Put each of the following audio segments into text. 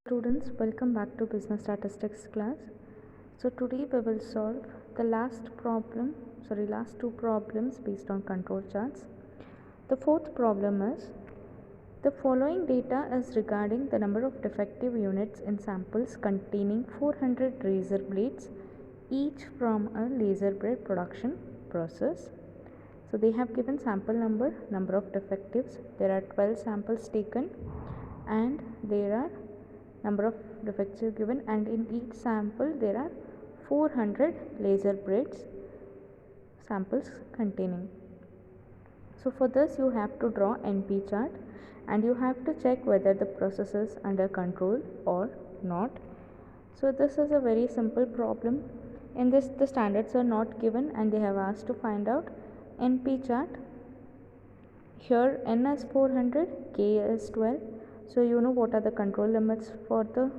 Students, welcome back to business statistics class. So today we will solve the last two problems based on control charts. The fourth problem is the following data is regarding the number of defective units in samples containing 400 razor blades each from a laser blade production process. So they have given sample number of defectives. There are 12 samples taken and there are number of defects given, and in each sample there are 400 laser blades samples containing. So for this you have to draw NP chart and you have to check whether the process is under control or not. So this is a very simple problem. In this the standards are not given and they have asked to find out NP chart. Here N is 400, K is 12. So you know what are the control limits for the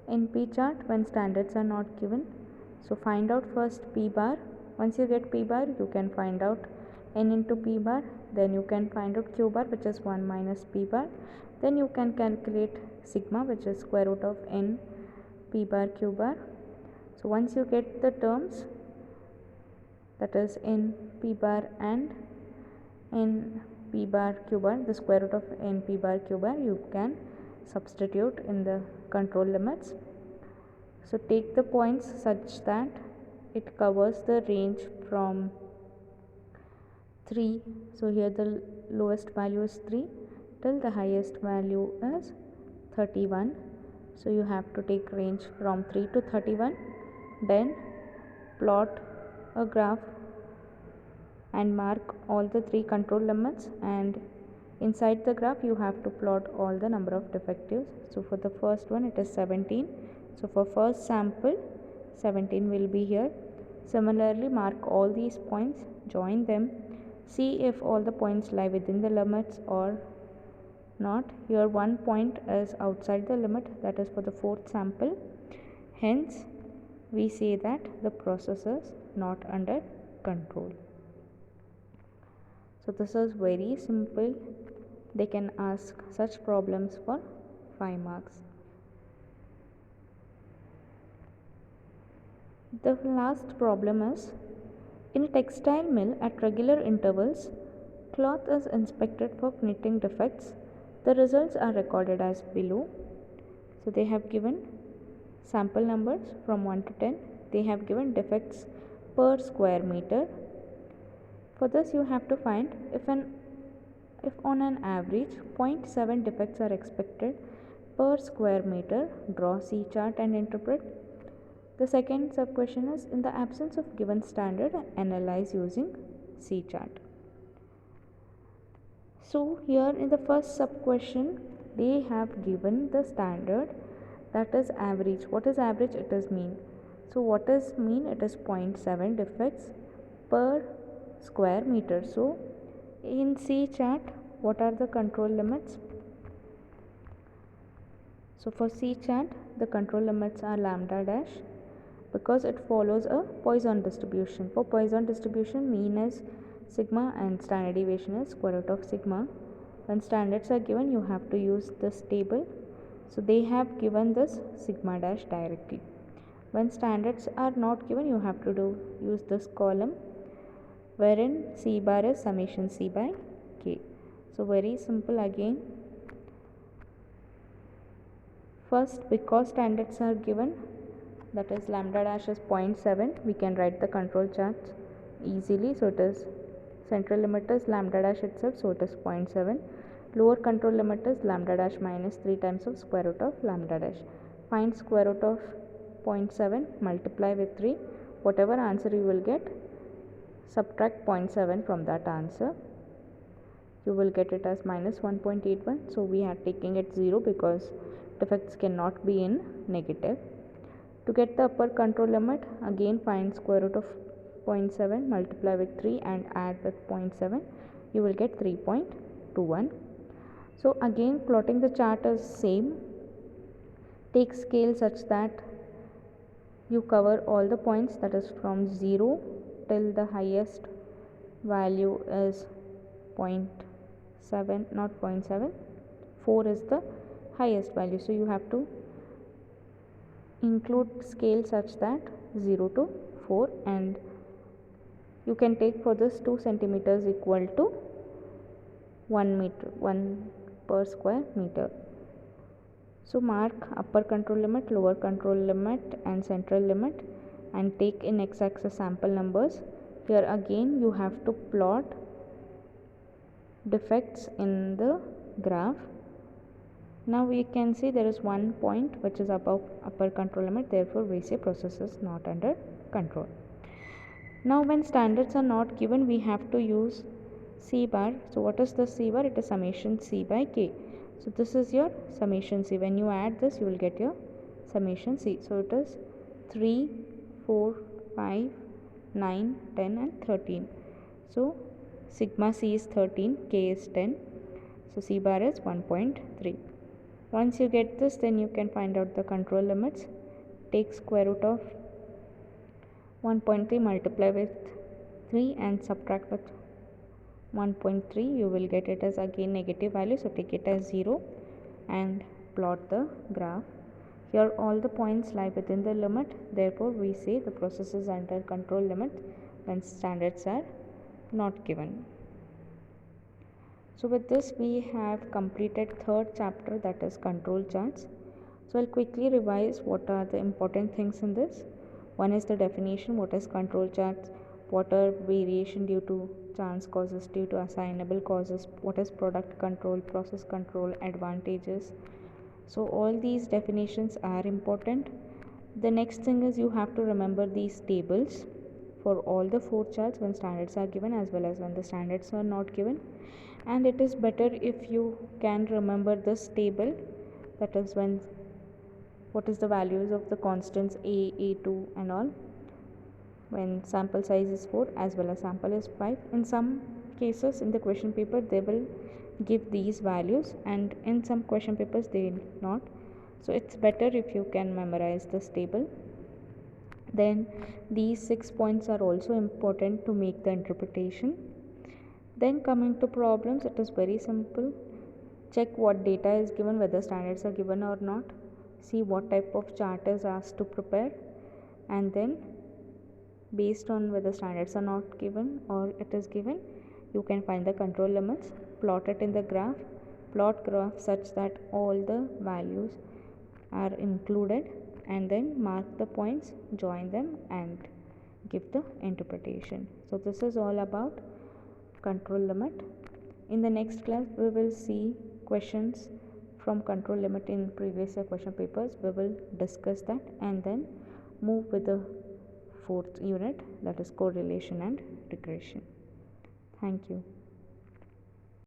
NP chart when standards are not given. So find out first P bar. Once you get P bar, you can find out N into P bar. Then you can find out Q bar, which is 1 minus P bar. Then you can calculate sigma, which is square root of N P bar Q bar. So once you get the terms, that is N P bar and N P bar Q bar, the square root of N P bar Q bar, you can substitute in the control limits. So take the points such that it covers the range from 3. So here the lowest value is 3 till the highest value is 31. So you have to take range from 3 to 31. Then plot a graph and mark all the 3 control limits, and inside the graph you have to plot all the number of defectives. So for the first one it is 17. So for first sample 17 will be here. Similarly mark all these points, join them, see if all the points lie within the limits or not. Here one point is outside the limit, that is for the fourth sample. Hence we say that the process is not under control. So this is very simple. They can ask such problems for 5 marks. The last problem is, in a textile mill at regular intervals, cloth is inspected for knitting defects. The results are recorded as below. So they have given sample numbers from 1 to 10. They have given defects per square meter. For this you have to find if on an average 0.7 defects are expected per square meter, draw C chart and interpret. The second sub question is, in the absence of given standard, analyze using C chart. So here in the first sub question they have given the standard, that is average. What is average? It is mean. So what is mean? It is 0.7 defects per square meter. So in C chart what are the control limits? So for C chart the control limits are lambda dash, because it follows a Poisson distribution. For Poisson distribution, mean is sigma and standard deviation is square root of sigma. When standards are given you have to use this table. So they have given this sigma dash directly. When standards are not given you have to use this column, wherein C bar is summation C by K. So very simple again. First, because standards are given, that is lambda dash is 0.7, we can write the control charts easily. So it is central limit is lambda dash itself, so it is 0.7. Lower control limit is lambda dash minus 3 times of square root of lambda dash. Find square root of 0.7, multiply with 3. Whatever answer you will get, subtract 0.7 from that answer. You will get it as minus 1.81. So we are taking it 0 because defects cannot be in negative. To get the upper control limit, again find square root of 0.7, multiply with 3 and add with 0.7. You will get 3.21. So again plotting the chart is same. Take scale such that you cover all the points, that is from 0 till the highest value is 0.7, not 0.7, 4 is the highest value. So you have to include scale such that 0 to 4, and you can take for this 2 centimeters equal to 1 meter, 1 per square meter. So mark upper control limit, lower control limit and central limit, and take in x-axis sample numbers. Here again you have to plot defects in the graph. Now we can see there is one point which is above upper control limit, therefore we say process is not under control. Now when standards are not given, we have to use C bar. So what is the C bar? It is summation C by K. So this is your summation C. When you add this, you will get your summation C. So it is 3, 4, 5, 9, 10 and 13. So sigma C is 13, K is 10. So C bar is 1.3. Once you get this, then you can find out the control limits. Take square root of 1.3, multiply with 3 and subtract with 1.3. You will get it as again negative value, so take it as 0 and plot the graph. Here all the points lie within the limit, therefore we say the process is under control limit when standards are not given. So with this we have completed third chapter, that is control charts. So I'll quickly revise what are the important things in this. One is the definition, what is control charts, what are variation due to chance causes, due to assignable causes, what is product control, process control, advantages. So all these definitions are important. The next thing is you have to remember these tables for all the 4 charts when standards are given as well as when the standards are not given. And it is better if you can remember this table, that is when what is the values of the constants a, a2 and all, when sample size is 4 as well as sample is 5. In some cases in the question paper they will give these values, and in some question papers they will not. So it's better if you can memorize this table. Then these 6 points are also important to make the interpretation. Then coming to problems, it is very simple. Check what data is given, whether standards are given or not. See what type of chart is asked to prepare, and then based on whether standards are not given or it is given, you can find the control limits, plot it in the graph, plot graph such that all the values are included, and then mark the points, join them and give the interpretation. So this is all about control limit. In the next class we will see questions from control limit in previous year question papers. We will discuss that and then move with the 4th unit, that is correlation and regression. Thank you.